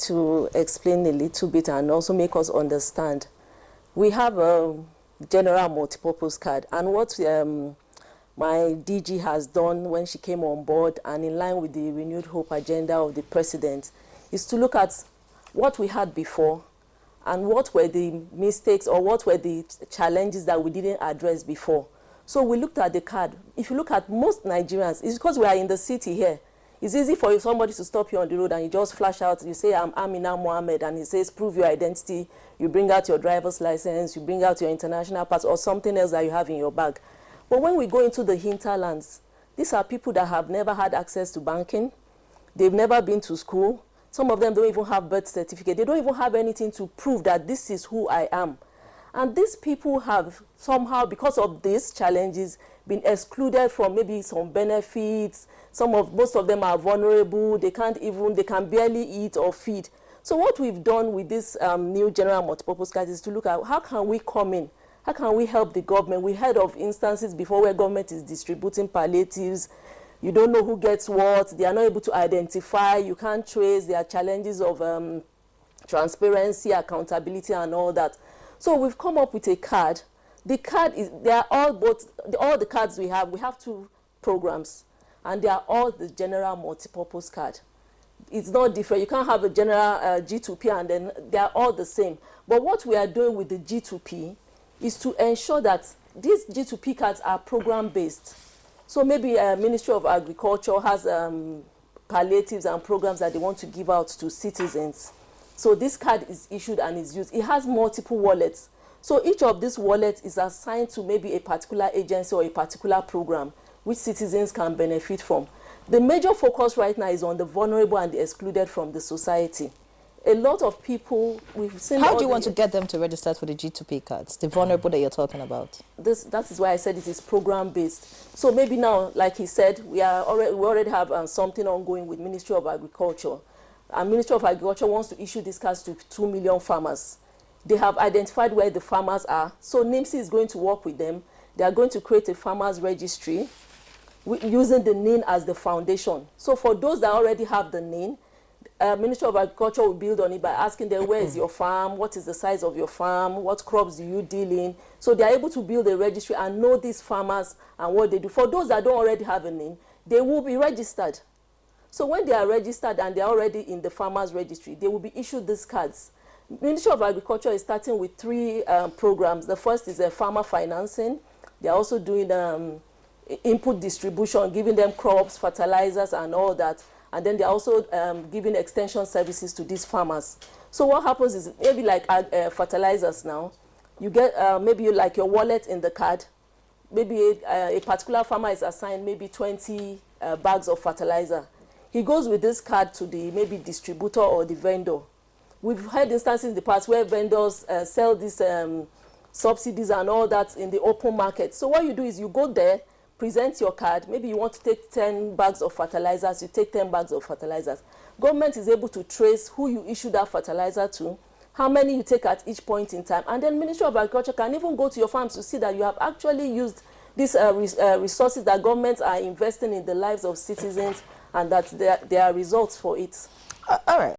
to explain a little bit and also make us understand. We have a general multipurpose card, and what my DG has done when she came on board and in line with the renewed hope agenda of the president is to look at what we had before and what were the mistakes or what were the challenges that we didn't address before. So we looked at the card. If you look at most Nigerians, it's because we are in the city here. It's easy for somebody to stop you on the road and you just flash out, you say, I'm Amina Mohammed, and he says, prove your identity. You bring out your driver's license, you bring out your international pass or something else that you have in your bag. But when we go into the hinterlands, these are people that have never had access to banking. They've never been to school. Some of them don't even have birth certificate. They don't even have anything to prove that this is who I am. And these people have somehow, because of these challenges, been excluded from maybe some benefits. Most of them are vulnerable. They can barely eat or feed. So what we've done with this new general multipurpose card is to look at how can we come in? How can we help the government? We heard of instances before where government is distributing palliatives. You don't know who gets what. They are not able to identify. You can't trace. There are challenges of transparency, accountability, and all that. So we've come up with a card. The card is, they are all the cards we have 2 programs, and they are all the general multipurpose card. It's not different. You can't have a general G2P and then they are all the same. But what we are doing with the G2P is to ensure that these G2P cards are program-based. So maybe Ministry of Agriculture has palliatives and programs that they want to give out to citizens. So this card is issued and is used. It has multiple wallets. So each of these wallets is assigned to maybe a particular agency or a particular program which citizens can benefit from. The major focus right now is on the vulnerable and the excluded from the society. A lot of people, we've seen... How do you want to get them to register for the G2P cards, the vulnerable that you're talking about? That is why I said it is program-based. So maybe now, like he said, we already have something ongoing with Ministry of Agriculture. And Ministry of Agriculture wants to issue these cards to 2 million farmers. They have identified where the farmers are. So NIMC is going to work with them. They are going to create a farmers registry using the NIN as the foundation. So for those that already have the NIN, Ministry of Agriculture will build on it by asking them, where is your farm? What is the size of your farm? What crops do you deal in? So they are able to build a registry and know these farmers and what they do. For those that don't already have a NIN, they will be registered. So when they are registered and they are already in the farmers registry, they will be issued these cards. Ministry of Agriculture is starting with 3 programs. The first is farmer financing. They are also doing input distribution, giving them crops, fertilizers, and all that. And then they're also giving extension services to these farmers. So what happens is maybe like fertilizers now, you get maybe like your wallet in the card. Maybe a particular farmer is assigned maybe 20 bags of fertilizer. He goes with this card to the maybe distributor or the vendor. We've had instances in the past where vendors sell these subsidies and all that in the open market. So what you do is you go there, present your card. Maybe you want to take 10 bags of fertilizers, you take 10 bags of fertilizers. Government is able to trace who you issue that fertilizer to, how many you take at each point in time. And then Ministry of Agriculture can even go to your farms to see that you have actually used these resources that governments are investing in the lives of citizens and that there are results for it. All right.